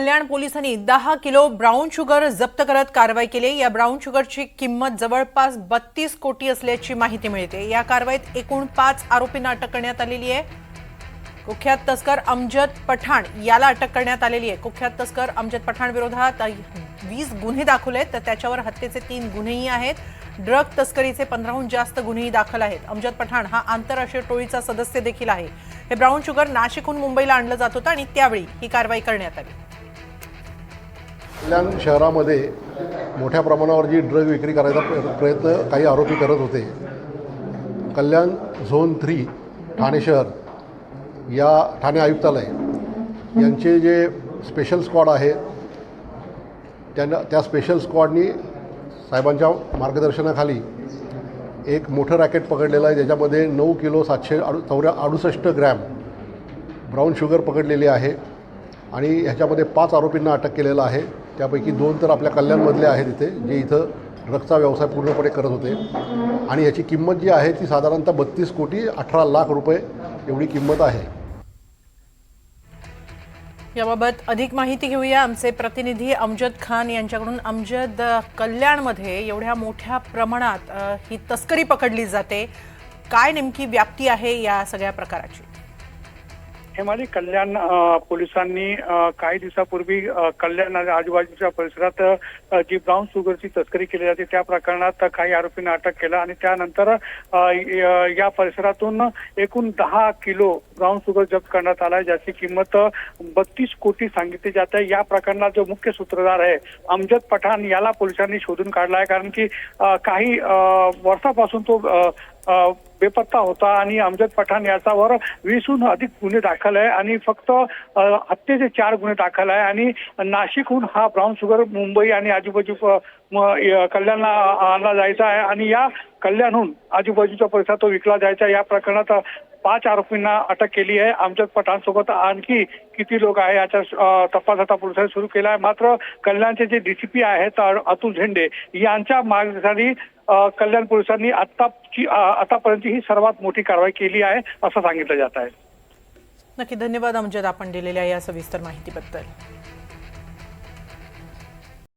कल्याण पोलिसांनी 10 kilo brown sugar जप्त करत कारवाई केली। या ब्राउन शुगरची किंमत जवळपास 32 कोटी असल्याची माहिती मिळते। या कारवाईत एकूण 5 आरोपींना अटक करण्यात आलेली आहे। कुख्यात तस्कर अमजद पठाण याला अटक करण्यात आलेली आहे। कुख्यात तस्कर अमजद पठाण विरोधात 20 गुन्हे दाखल आहेत, तर त्याच्यावर हत्येचे 3 गुन्हेही आहेत। ड्रग तस्करीचे 15हून जास्त गुन्हेही दाखल आहेत। अमजद पठाण हा आंतरराष्ट्रीय टोळीचा सदस्य देखील आहे। हे ब्राउन शुगर नाशिकहून मुंबईला आणलं जात होतं आणि त्यावेळी ही कारवाई करण्यात आली। कल्याण शहरामध्ये मोठ्या प्रमाणावर जी ड्रग विक्री करायचा प्रयत्न काही आरोपी करत होते। कल्याण झोन 3 ठाणे शहर या ठाणे आयुक्तालय यांचे जे स्पेशल स्क्वॉड आहे त्या स्पेशल स्क्वॉडनी साहेबांच्या मार्गदर्शनाखाली एक मोठं रॅकेट पकडलेलं आहे, ज्याच्यामध्ये 9 किलो 768 ग्रॅम ब्राउन शुगर पकडलेली आहे आणि ह्याच्यामध्ये 5 आरोपींना अटक केलेलं आहे। त्यापैकी 2 तर आपल्या कल्याणमधले आहेत इथे, जे इथं ड्रगचा व्यवसाय पूर्णपणे करत होते आणि याची किंमत जी आहे ती साधारणतः 32 कोटी 18 लाख रुपये एवढी किंमत आहे। याबाबत अधिक माहिती घेऊया आमचे प्रतिनिधी अमजद खान यांच्याकडून। अमजद, कल्याणमध्ये एवढ्या मोठ्या प्रमाणात ही तस्करी पकडली जाते, काय नेमकी व्याप्ती आहे या सगळ्या प्रकाराची? हेमाली, कल्याण पोलिसांनी काही दिवसापूर्वी कल्याण आणि आजूबाजूच्या परिसरात जी ब्राउन शुगरची तस्करी केली जाते त्या प्रकरणात काही आरोपींना अटक केलं आणि त्यानंतर या परिसरातून एकूण 10 किलो ब्राउन शुगर जप्त करण्यात आला, ज्याची किंमत 32 कोटी सांगितली जाते। या प्रकरणात जो मुख्य सूत्रधार आहे अमजद पठाण याला पोलिसांनी शोधून काढला आहे, कारण की काही वर्षापासून तो बेपत्ता होता आणि अमजद पठाण याच्यावर 20हून अधिक गुन्हे दाखल आहे आणि फक्त हत्येचे 4 गुन्हे दाखल आहे आणि नाशिकहून हा ब्राउन शुगर मुंबई आणि आजूबाजू कल्याणला आणला जायचा आहे आणि या कल्याणहून आजूबाजूच्या परिसरात तो विकला जायचा। या प्रकरणात 5 आरोपींना अटक केली आहे। अमजद पठाण सोबत आणखी किती लोक आहे याचा तपास आता पोलिसांनी सुरू केला आहे। मात्र कल्याणचे जे डीसीपी आहेत अतुल झेंडे यांच्या मार्गदर्शनाखाली कल्याण पोलिसांनी आतापर्यंत ही सर्वात मोठी कारवाई केली आहे असं सांगितलं जात आहे। नक्की, धन्यवाद अमजद, आपण दिलेल्या या सविस्तर माहितीबद्दल।